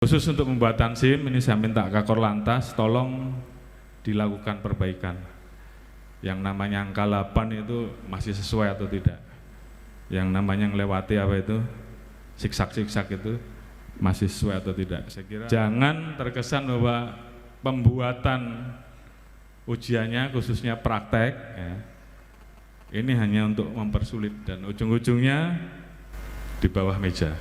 Khusus untuk pembuatan SIM ini saya minta Kakor Lantas tolong dilakukan perbaikan. Yang namanya angka 8 itu masih sesuai atau tidak. Yang namanya melewati apa itu siksak-siksak itu masih sesuai atau tidak. Saya kira jangan terkesan bahwa pembuatan ujiannya khususnya praktek ya, ini hanya untuk mempersulit dan ujung-ujungnya di bawah meja.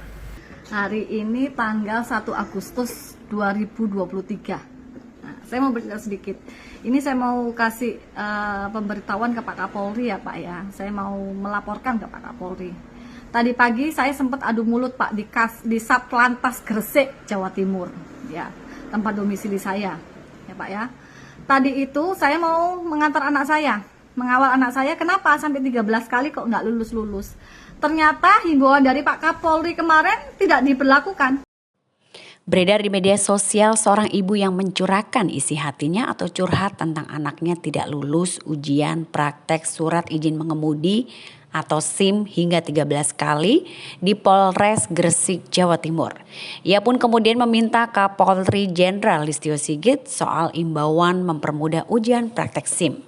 Hari ini tanggal 1 Agustus 2023. Nah, saya mau bercerita sedikit. Ini saya mau kasih pemberitahuan ke Pak Kapolri ya Pak ya. Saya mau melaporkan ke Pak Kapolri. Tadi pagi saya sempat adu mulut Pak di Satlantas Gresik, Jawa Timur. Ya, tempat domisili saya. Ya Pak ya. Tadi itu saya mau mengantar anak saya, mengawal anak saya. Kenapa sampai 13 kali kok nggak lulus-lulus? Ternyata himbauan dari Pak Kapolri kemarin tidak diberlakukan. Beredar di media sosial seorang ibu yang mencurahkan isi hatinya atau curhat tentang anaknya tidak lulus ujian praktek surat izin mengemudi atau SIM hingga 13 kali di Polres Gresik, Jawa Timur. Ia pun kemudian meminta Kapolri Jenderal Listio Sigit soal imbauan mempermudah ujian praktek SIM.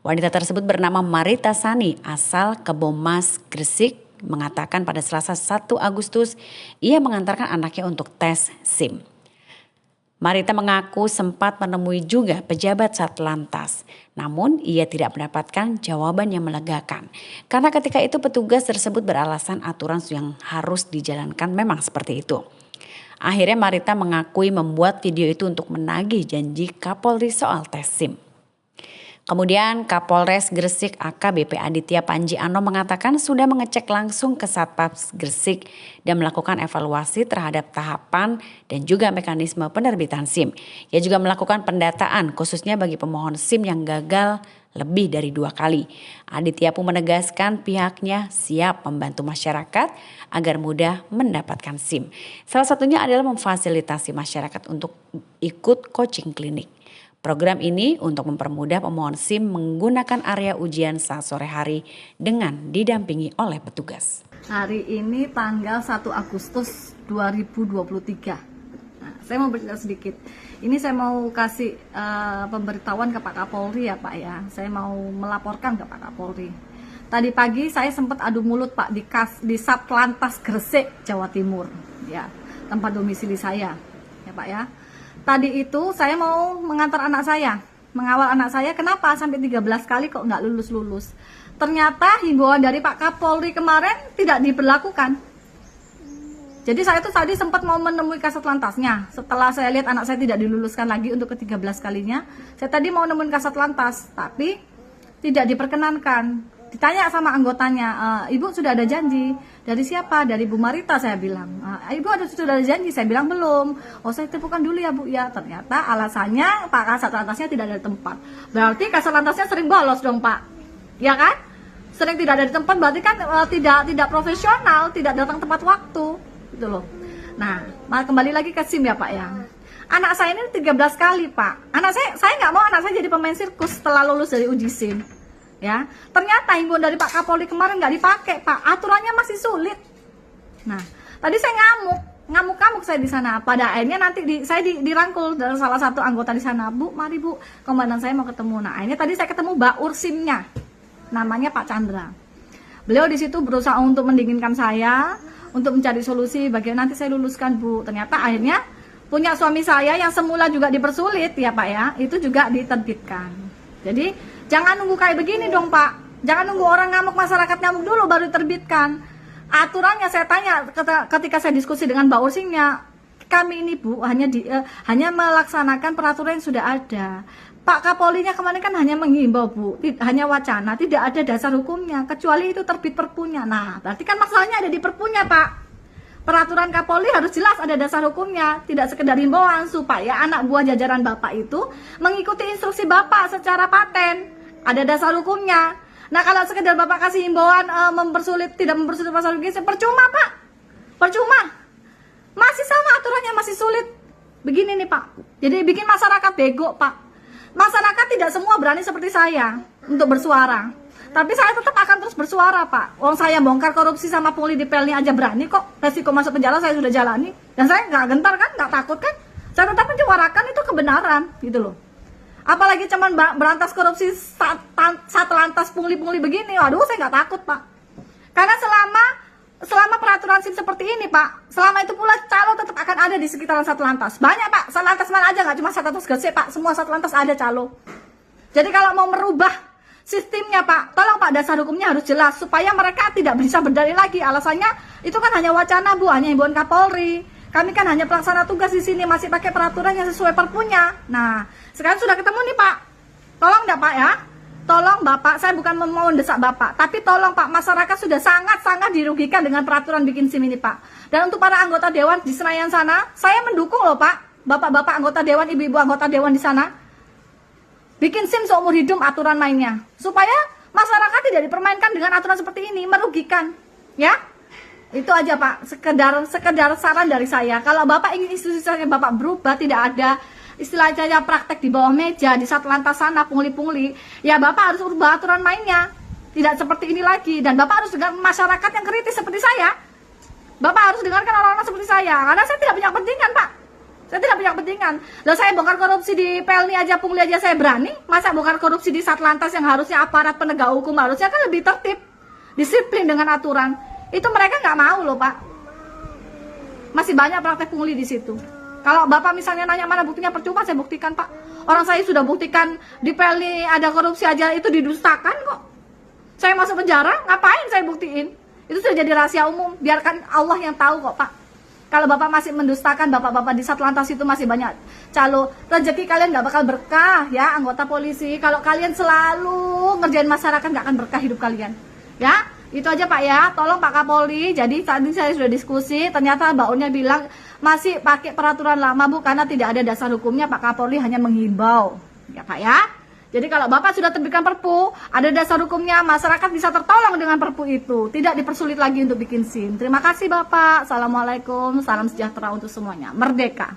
Wanita tersebut bernama Marita Sani, asal Kebomas, Gresik, mengatakan pada Selasa 1 Agustus ia mengantarkan anaknya untuk tes SIM. Marita mengaku sempat menemui juga pejabat Satlantas, namun ia tidak mendapatkan jawaban yang melegakan. Karena ketika itu petugas tersebut beralasan aturan yang harus dijalankan memang seperti itu. Akhirnya Marita mengakui membuat video itu untuk menagih janji Kapolri soal tes SIM. Kemudian Kapolres Gresik AKBP Aditya Panji Ano mengatakan sudah mengecek langsung ke Satpams Gresik dan melakukan evaluasi terhadap tahapan dan juga mekanisme penerbitan SIM. Ia juga melakukan pendataan khususnya bagi pemohon SIM yang gagal lebih dari 2 kali. Aditya pun menegaskan pihaknya siap membantu masyarakat agar mudah mendapatkan SIM. Salah satunya adalah memfasilitasi masyarakat untuk ikut coaching klinik. Program ini untuk mempermudah pemohon SIM menggunakan area ujian saat sore hari dengan didampingi oleh petugas. Hari ini tanggal 1 Agustus 2023. Nah, saya mau bercerita sedikit. Ini saya mau kasih pemberitahuan ke Pak Kapolri ya Pak ya. Saya mau melaporkan ke Pak Kapolri. Tadi pagi saya sempat adu mulut Pak di Satlantas Gresik, Jawa Timur. Ya, tempat domisili saya. Ya Pak ya. Tadi itu saya mau mengantar anak saya, mengawal anak saya. Kenapa sampai 13 kali kok nggak lulus-lulus? Ternyata himbauan dari Pak Kapolri kemarin tidak diberlakukan. Jadi saya tuh tadi sempat mau menemui Kasat Lantasnya. Setelah saya lihat anak saya tidak diluluskan lagi untuk ke-13 kalinya, saya tadi mau nemuin Kasat Lantas, tapi tidak diperkenankan. Ditanya sama anggotanya, Ibu sudah ada janji. Dari siapa? Dari Bu Marita, saya bilang. Ibu sudah ada janji? Saya bilang belum. Oh, saya telepon dulu ya Bu ya. Ternyata alasannya Pak Kasat Lantasnya tidak ada di tempat. Berarti Kasat Lantasnya sering bolos dong Pak. Ya kan? Sering tidak ada di tempat berarti kan tidak profesional, tidak datang tepat waktu. Gitu loh. Nah, kembali lagi ke SIM ya Pak ya. Anak saya ini 13 kali Pak. Saya nggak mau anak saya jadi pemain sirkus setelah lulus dari uji SIM. Ya, ternyata himbauan dari Pak Kapolri kemarin nggak dipakai Pak, aturannya masih sulit. Nah, tadi saya ngamuk saya di sana. Pada akhirnya nanti saya dirangkul dari salah satu anggota di sana. Bu, mari Bu, komandan saya mau ketemu. Nah, akhirnya tadi saya ketemu Baur SIM-nya, namanya Pak Chandra. Beliau di situ berusaha untuk mendinginkan saya, untuk mencari solusi bagaimana nanti saya luluskan Bu. Ternyata akhirnya punya suami saya yang semula juga dipersulit ya Pak ya, itu juga diterbitkan. Jadi jangan nunggu kayak begini dong Pak. Jangan nunggu orang ngamuk, masyarakat ngamuk dulu baru diterbitkan. Aturannya saya tanya ketika saya diskusi dengan Mbak Ursinya, kami ini Bu hanya melaksanakan peraturan yang sudah ada. Pak Kapolrinya kemarin kan hanya menghimbau Bu, hanya wacana, tidak ada dasar hukumnya kecuali itu terbit perpunya. Nah, berarti kan masalahnya ada di perpunya Pak. Peraturan Kapolri harus jelas ada dasar hukumnya, tidak sekedar himbauan supaya anak buah jajaran Bapak itu mengikuti instruksi Bapak secara paten. Ada dasar hukumnya. Nah, kalau sekedar Bapak kasih himbauan tidak mempersulit pasal hukum, percuma Pak. Percuma. Masih sama aturannya masih sulit. Begini nih Pak. Jadi bikin masyarakat bego Pak. Masyarakat tidak semua berani seperti saya untuk bersuara. Tapi saya tetap akan terus bersuara, Pak. Wong saya bongkar korupsi sama pungli di Pelni aja berani kok. Resiko masuk penjara saya sudah jalani. Dan saya nggak gentar kan, nggak takut kan. Saya tetap menyuarakan itu kebenaran, gitu loh. Apalagi cuman berantas korupsi satlantas pungli-pungli begini. Waduh, saya nggak takut, Pak. Karena selama peraturan SIM seperti ini, Pak, selama itu pula calo tetap akan ada di sekitaran satlantas. Banyak, Pak. Satlantas mana aja, nggak cuma satlantas Gresik, Pak. Semua satlantas ada calo. Jadi kalau mau merubah sistemnya, Pak, tolong Pak, dasar hukumnya harus jelas supaya mereka tidak bisa berdalih lagi. Alasannya itu kan hanya wacana, Bu, hanya himbauan Kapolri. Kami kan hanya pelaksana tugas di sini, masih pakai peraturan yang sesuai perpunya. Nah, sekarang sudah ketemu nih, Pak. Tolong dah, Pak, ya. Tolong Bapak, saya bukan mau mendesak Bapak, tapi tolong Pak, masyarakat sudah sangat-sangat dirugikan dengan peraturan bikin SIM ini, Pak. Dan untuk para anggota dewan di Senayan sana, saya mendukung loh, Pak. Bapak-bapak anggota dewan, ibu-ibu anggota dewan di sana. Bikin SIM seumur hidup aturan mainnya, supaya masyarakat tidak dipermainkan dengan aturan seperti ini, merugikan, ya. Itu aja, Pak, sekedar saran dari saya. Kalau Bapak ingin institusinya Bapak berubah, tidak ada istilahnya praktek di bawah meja, di satlantas sana, pungli-pungli, ya Bapak harus ubah aturan mainnya, tidak seperti ini lagi. Dan Bapak harus dengar masyarakat yang kritis seperti saya. Bapak harus dengarkan orang-orang seperti saya, karena saya tidak punya kepentingan, Pak. Saya tidak punya kepentingan. Lalu saya bongkar korupsi di Pelni aja, pungli aja saya berani. Masa bongkar korupsi di satlantas yang harusnya aparat penegak hukum harusnya kan lebih tertib, disiplin dengan aturan. Itu mereka nggak mau loh, Pak. Masih banyak praktek pungli di situ. Kalau Bapak misalnya nanya mana buktinya, percuma saya buktikan, Pak. Orang saya sudah buktikan di Pelni ada korupsi aja itu didustakan kok. Saya masuk penjara, ngapain saya buktiin? Itu sudah jadi rahasia umum. Biarkan Allah yang tahu kok, Pak. Kalau Bapak masih mendustakan, Bapak-bapak di satlantas itu masih banyak calo. Rezeki kalian nggak bakal berkah, ya, anggota polisi. Kalau kalian selalu ngerjain masyarakat, nggak akan berkah hidup kalian, ya. Itu aja, Pak, ya. Tolong Pak Kapolri. Jadi tadi saya sudah diskusi, ternyata Mbak Unnya bilang masih pakai peraturan lama, Bu, karena tidak ada dasar hukumnya. Pak Kapolri hanya menghimbau, ya, Pak, ya. Jadi kalau Bapak sudah terbitkan perpu, ada dasar hukumnya, masyarakat bisa tertolong dengan perpu itu. Tidak dipersulit lagi untuk bikin SIM. Terima kasih Bapak. Assalamualaikum, salam sejahtera untuk semuanya. Merdeka.